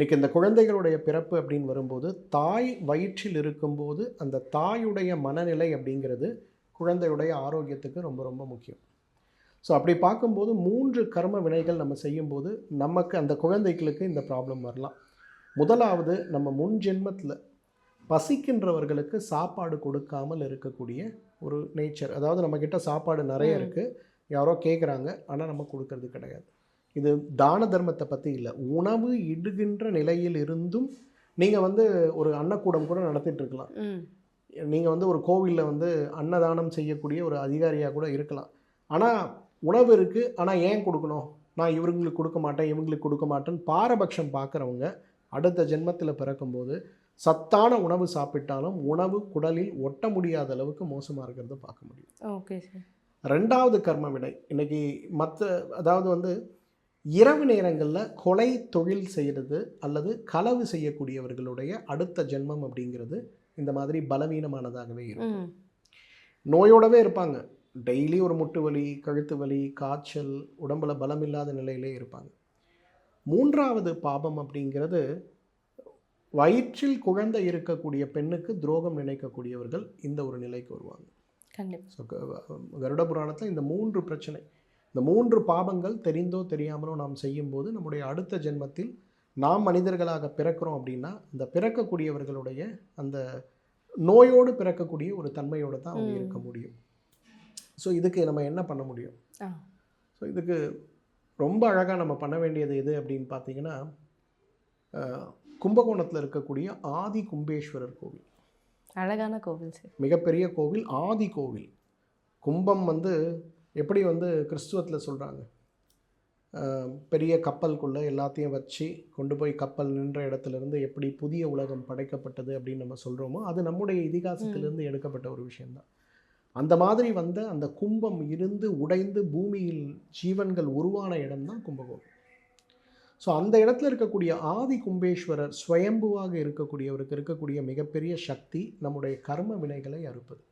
இன்றைக்கி இந்த குழந்தைகளுடைய பிறப்பு அப்படின்னு வரும்போது தாய் வயிற்றில் இருக்கும்போது அந்த தாயுடைய மனநிலை அப்படிங்கிறது குழந்தையுடைய ஆரோக்கியத்துக்கு ரொம்ப ரொம்ப முக்கியம். ஸோ அப்படி பார்க்கும்போது 3 கர்ம வினைகள் நம்ம செய்யும்போது நமக்கு அந்த குழந்தைகளுக்கு இந்த ப்ராப்ளம் வரலாம். முதலாவது, நம்ம முன் ஜென்மத்தில் பசிக்கின்றவர்களுக்கு சாப்பாடு கொடுக்காமல் இருக்கக்கூடிய ஒரு நேச்சர். அதாவது நம்மக்கிட்ட சாப்பாடு நிறைய இருக்குது, யாரோ கேட்குறாங்க, ஆனால் நம்ம கொடுக்கறது கிடையாது. இது தான தர்மத்தை பற்றி இல்லை, உணவு இடுகின்ற நிலையில் இருந்தும் நீங்கள் ஒரு அன்னக்கூடம் கூட நடத்திட்டு இருக்கலாம். நீங்கள் ஒரு கோவிலில் அன்னதானம் செய்யக்கூடிய ஒரு அதிகாரியாக கூட இருக்கலாம். ஆனால் உணவு இருக்குது, ஆனால் ஏன் கொடுக்கணும், நான் இவங்களுக்கு கொடுக்க மாட்டேன் இவங்களுக்கு கொடுக்க மாட்டேன்னு பாரபட்சம் பார்க்குறவங்க அடுத்த ஜென்மத்தில் பிறக்கும்போது சத்தான உணவு சாப்பிட்டாலும் உணவு குடலில் ஒட்ட முடியாத அளவுக்கு மோசமாக இருக்கிறத பார்க்க முடியும். Okay sir. 2வது கர்ம வினை இன்றைக்கி அதாவது இரவு நேரங்களில் கொலை தொழில் செய்கிறது அல்லது களவு செய்யக்கூடியவர்களுடைய அடுத்த ஜென்மம் அப்படிங்கிறது இந்த மாதிரி பலவீனமானதாகவே இருக்கும். நோயோடவே இருப்பாங்க, டெய்லி ஒரு முட்டு வலி, கழுத்து வலி, காய்ச்சல், உடம்புல பலம் இல்லாத நிலையிலே இருப்பாங்க. 3வது பாபம் அப்படிங்கிறது வயிற்றில் குழந்தை இருக்கக்கூடிய பெண்ணுக்கு துரோகம் நினைக்கக்கூடியவர்கள் இந்த ஒரு நிலைக்கு வருவாங்க. ஸோ கருட புராணத்தில் இந்த 3 பிரச்சனை, இந்த 3 பாபங்கள் தெரிந்தோ தெரியாமலோ நாம் செய்யும்போது நம்முடைய அடுத்த ஜென்மத்தில் நாம் மனிதர்களாக பிறக்கிறோம் அப்படின்னா அந்த பிறக்கக்கூடியவர்களுடைய அந்த நோயோடு பிறக்கக்கூடிய ஒரு தன்மையோடு தான் அவங்க இருக்க முடியும். ஸோ இதுக்கு நம்ம என்ன பண்ண முடியும்? ஸோ இதுக்கு ரொம்ப அழகாக நம்ம பண்ண வேண்டியது எது அப்படின்னு பார்த்தீங்கன்னா, கும்பகோணத்தில் இருக்கக்கூடிய ஆதி கும்பேஸ்வரர் கோவில், அழகான கோவில் சார், மிகப்பெரிய கோவில், ஆதி கோவில். கும்பம் எப்படி கிறிஸ்துவத்தில் சொல்கிறாங்க, பெரிய கப்பலுக்குள்ளே எல்லாத்தையும் வச்சு கொண்டு போய் கப்பல் நின்ற இடத்துலேருந்து எப்படி புதிய உலகம் படைக்கப்பட்டது அப்படின்னு நம்ம சொல்கிறோமோ அது நம்முடைய இதிகாசத்திலிருந்து எடுக்கப்பட்ட ஒரு விஷயந்தான். அந்த மாதிரி அந்த கும்பம் இருந்து உடைந்து பூமியில் ஜீவன்கள் உருவான இடம்தான் கும்பகோணம். ஸோ அந்த இடத்துல இருக்கக்கூடிய ஆதி கும்பேஸ்வரர் ஸ்வயம்புவாக இருக்கக்கூடியவருக்கு இருக்கக்கூடிய மிகப்பெரிய சக்தி நம்முடைய கர்ம வினைகளை அறுப்பது.